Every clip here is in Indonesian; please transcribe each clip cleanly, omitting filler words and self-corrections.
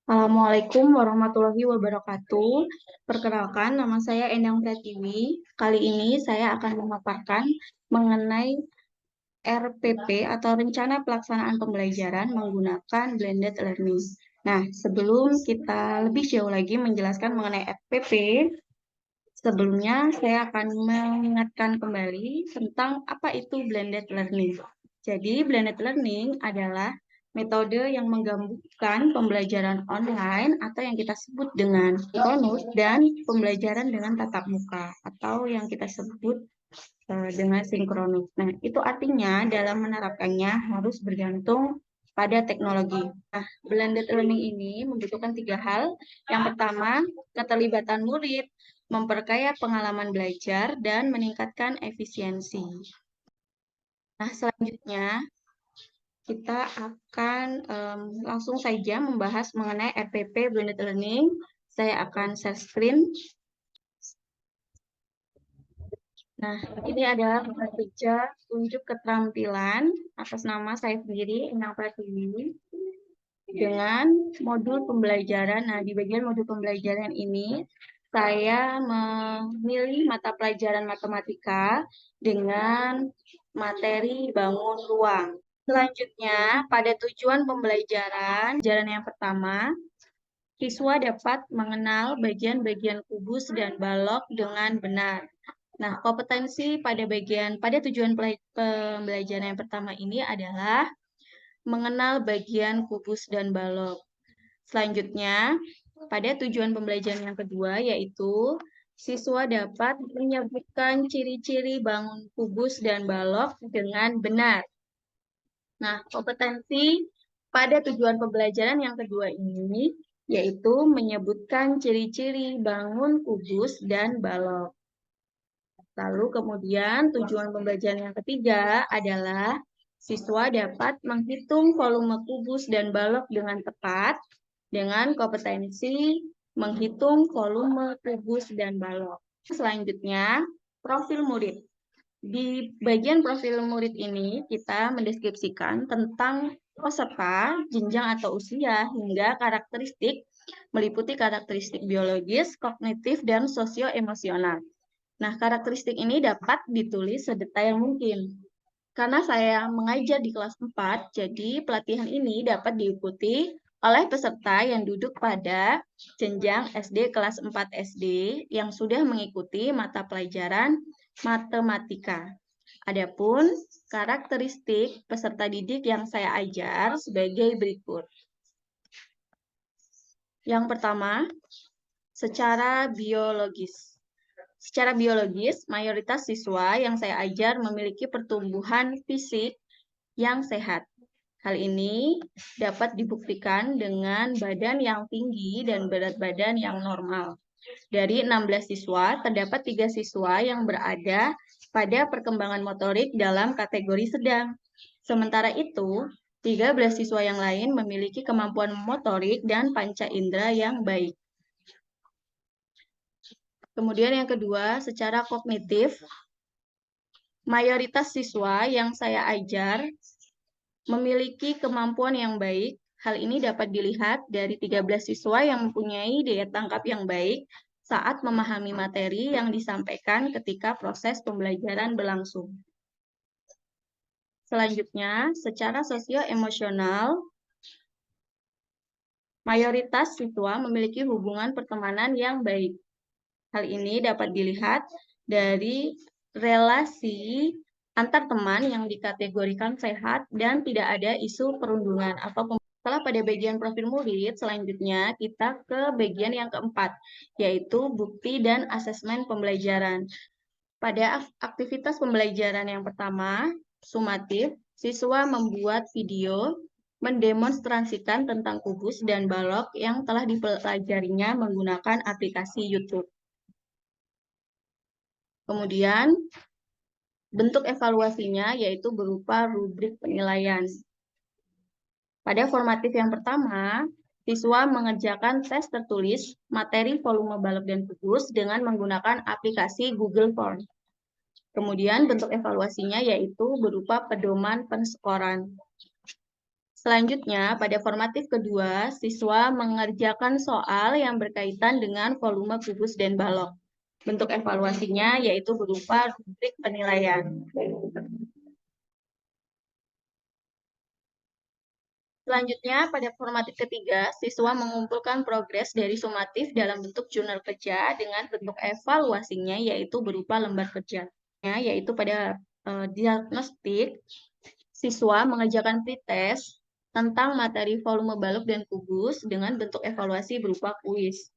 Assalamualaikum warahmatullahi wabarakatuh. Perkenalkan, nama saya Endang Pratiwi. Kali ini saya akan memaparkan mengenai RPP atau Rencana Pelaksanaan Pembelajaran menggunakan Blended Learning. Nah, sebelum kita lebih jauh lagi menjelaskan mengenai RPP, sebelumnya saya akan mengingatkan kembali tentang apa itu Blended Learning. Jadi, Blended Learning adalah metode yang menggabungkan pembelajaran online atau yang kita sebut dengan sinkronus dan pembelajaran dengan tatap muka atau yang kita sebut dengan sinkronus. Nah, itu artinya dalam menerapkannya harus bergantung pada teknologi. Nah, blended learning ini membutuhkan tiga hal. Yang pertama, keterlibatan murid, memperkaya pengalaman belajar, dan meningkatkan efisiensi. Nah, selanjutnya kita akan langsung saja membahas mengenai RPP Blended Learning. Saya akan share screen. Nah, ini adalah kerja unjuk keterampilan atas nama saya sendiri, Endang Pratiwi, dengan modul pembelajaran. Nah, di bagian modul pembelajaran ini, saya memilih mata pelajaran matematika dengan materi bangun ruang. Selanjutnya, pada tujuan pembelajaran, pelajaran yang pertama, siswa dapat mengenal bagian-bagian kubus dan balok dengan benar. Nah, kompetensi pada tujuan pembelajaran yang pertama ini adalah mengenal bagian kubus dan balok. Selanjutnya, pada tujuan pembelajaran yang kedua yaitu siswa dapat menyebutkan ciri-ciri bangun kubus dan balok dengan benar. Nah, kompetensi pada tujuan pembelajaran yang kedua ini yaitu menyebutkan ciri-ciri bangun kubus dan balok. Lalu kemudian tujuan pembelajaran yang ketiga adalah siswa dapat menghitung volume kubus dan balok dengan tepat dengan kompetensi menghitung volume kubus dan balok. Selanjutnya, profil murid. Di bagian profil murid ini, kita mendeskripsikan tentang peserta, jenjang atau usia, hingga karakteristik, meliputi karakteristik biologis, kognitif, dan sosio-emosional. Nah, karakteristik ini dapat ditulis sedetail mungkin. Karena saya mengajar di kelas 4, jadi pelatihan ini dapat diikuti oleh peserta yang duduk pada jenjang SD kelas 4 SD yang sudah mengikuti mata pelajaran matematika. Adapun karakteristik peserta didik yang saya ajar sebagai berikut. Yang pertama, secara biologis. Secara biologis, mayoritas siswa yang saya ajar memiliki pertumbuhan fisik yang sehat. Hal ini dapat dibuktikan dengan badan yang tinggi dan berat badan yang normal. Dari 16 siswa, terdapat 3 siswa yang berada pada perkembangan motorik dalam kategori sedang. Sementara itu, 13 siswa yang lain memiliki kemampuan motorik dan panca indera yang baik. Kemudian yang kedua, secara kognitif, mayoritas siswa yang saya ajar memiliki kemampuan yang baik. Hal ini dapat dilihat dari 13 siswa yang mempunyai daya tangkap yang baik saat memahami materi yang disampaikan ketika proses pembelajaran berlangsung. Selanjutnya, secara sosio-emosional, mayoritas siswa memiliki hubungan pertemanan yang baik. Hal ini dapat dilihat dari relasi antar teman yang dikategorikan sehat dan tidak ada isu perundungan atau setelah pada bagian profil murid, selanjutnya kita ke bagian yang keempat, yaitu bukti dan asesmen pembelajaran. Pada aktivitas pembelajaran yang pertama, sumatif, siswa membuat video mendemonstrasikan tentang kubus dan balok yang telah dipelajarinya menggunakan aplikasi YouTube. Kemudian, bentuk evaluasinya yaitu berupa rubrik penilaian. Pada formatif yang pertama, siswa mengerjakan tes tertulis materi volume balok dan kubus dengan menggunakan aplikasi Google Form. Kemudian bentuk evaluasinya yaitu berupa pedoman penskoran. Selanjutnya, pada formatif kedua, siswa mengerjakan soal yang berkaitan dengan volume kubus dan balok. Bentuk evaluasinya yaitu berupa rubrik penilaian. Selanjutnya, pada formatif ketiga, siswa mengumpulkan progres dari sumatif dalam bentuk jurnal kerja dengan bentuk evaluasinya yaitu berupa lembar kerja. Yaitu pada diagnostik, siswa mengerjakan pretest tentang materi volume balok dan kubus dengan bentuk evaluasi berupa kuis.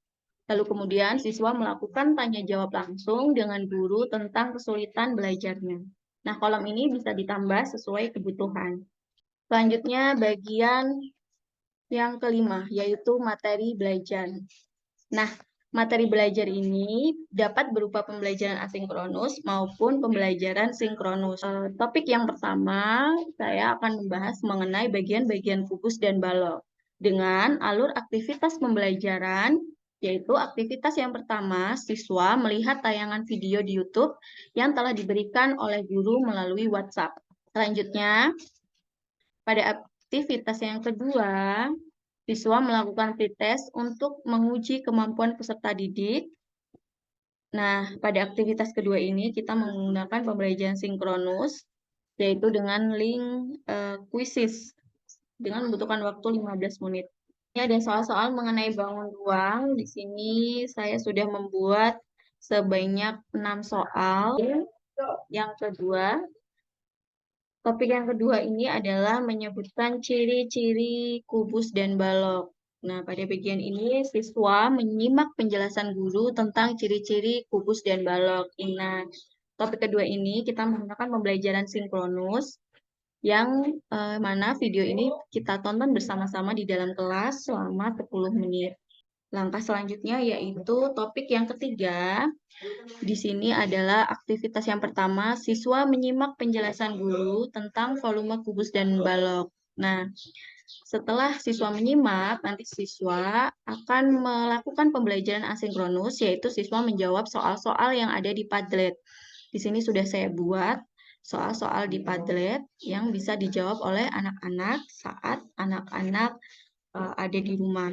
Lalu kemudian siswa melakukan tanya jawab langsung dengan guru tentang kesulitan belajarnya. Nah, kolom ini bisa ditambah sesuai kebutuhan. Selanjutnya bagian yang kelima, yaitu materi belajar. Nah, materi belajar ini dapat berupa pembelajaran asinkronus maupun pembelajaran sinkronus. Topik yang pertama, saya akan membahas mengenai bagian-bagian kubus dan balok dengan alur aktivitas pembelajaran, yaitu aktivitas yang pertama, siswa melihat tayangan video di YouTube yang telah diberikan oleh guru melalui WhatsApp. Selanjutnya, pada aktivitas yang kedua, siswa melakukan pretest untuk menguji kemampuan peserta didik. Nah, pada aktivitas kedua ini kita menggunakan pembelajaran sinkronus, yaitu dengan link quizzes dengan membutuhkan waktu 15 menit. Ini ada soal-soal mengenai bangun ruang. Di sini saya sudah membuat sebanyak 6 soal. Yang kedua, topik yang kedua ini adalah menyebutkan ciri-ciri kubus dan balok. Nah, pada bagian ini siswa menyimak penjelasan guru tentang ciri-ciri kubus dan balok. Nah, topik kedua ini kita menggunakan pembelajaran sinkronus yang mana video ini kita tonton bersama-sama di dalam kelas selama 10 menit. Langkah selanjutnya yaitu topik yang ketiga. Di sini adalah aktivitas yang pertama, siswa menyimak penjelasan guru tentang volume kubus dan balok. Nah, setelah siswa menyimak, nanti siswa akan melakukan pembelajaran asinkronus, yaitu siswa menjawab soal-soal yang ada di Padlet. Di sini sudah saya buat soal-soal di Padlet yang bisa dijawab oleh anak-anak saat anak-anak ada di rumah.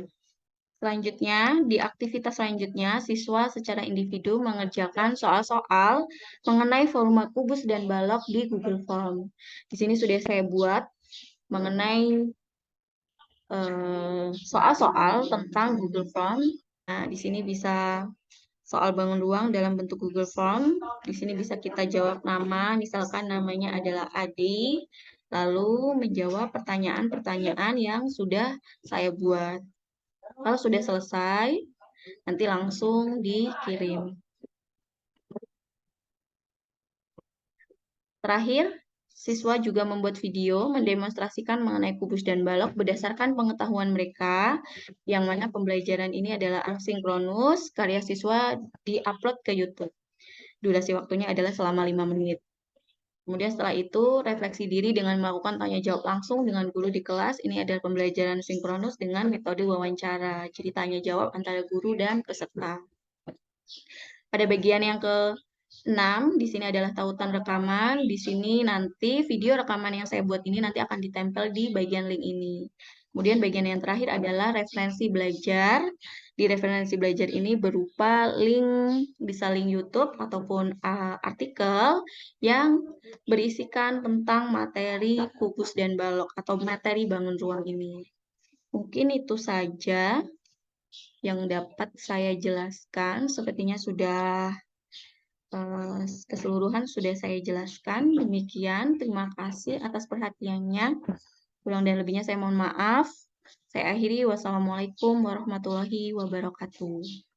Selanjutnya, di aktivitas selanjutnya, siswa secara individu mengerjakan soal-soal mengenai volume kubus dan balok di Google Form. Di sini sudah saya buat mengenai soal-soal tentang Google Form. Nah, di sini bisa soal bangun ruang dalam bentuk Google Form. Di sini bisa kita jawab nama, misalkan namanya adalah Adi, lalu menjawab pertanyaan-pertanyaan yang sudah saya buat. Kalau sudah selesai, nanti langsung dikirim. Terakhir, siswa juga membuat video mendemonstrasikan mengenai kubus dan balok berdasarkan pengetahuan mereka, yang mana pembelajaran ini adalah asinkronus, karya siswa di-upload ke YouTube. Durasi waktunya adalah selama 5 menit. Kemudian setelah itu, refleksi diri dengan melakukan tanya jawab langsung dengan guru di kelas. Ini adalah pembelajaran sinkronus dengan metode wawancara. Jadi tanya jawab antara guru dan peserta. Pada bagian yang ke-6, di sini adalah tautan rekaman. Di sini nanti video rekaman yang saya buat ini nanti akan ditempel di bagian link ini. Kemudian bagian yang terakhir adalah referensi belajar. Di referensi belajar ini berupa link, bisa link YouTube ataupun artikel yang berisikan tentang materi kubus dan balok atau materi bangun ruang ini. Mungkin itu saja yang dapat saya jelaskan. Sepertinya sudah keseluruhan sudah saya jelaskan. Demikian, terima kasih atas perhatiannya. Kurang dan lebihnya saya mohon maaf. Saya akhiri. Wassalamualaikum warahmatullahi wabarakatuh.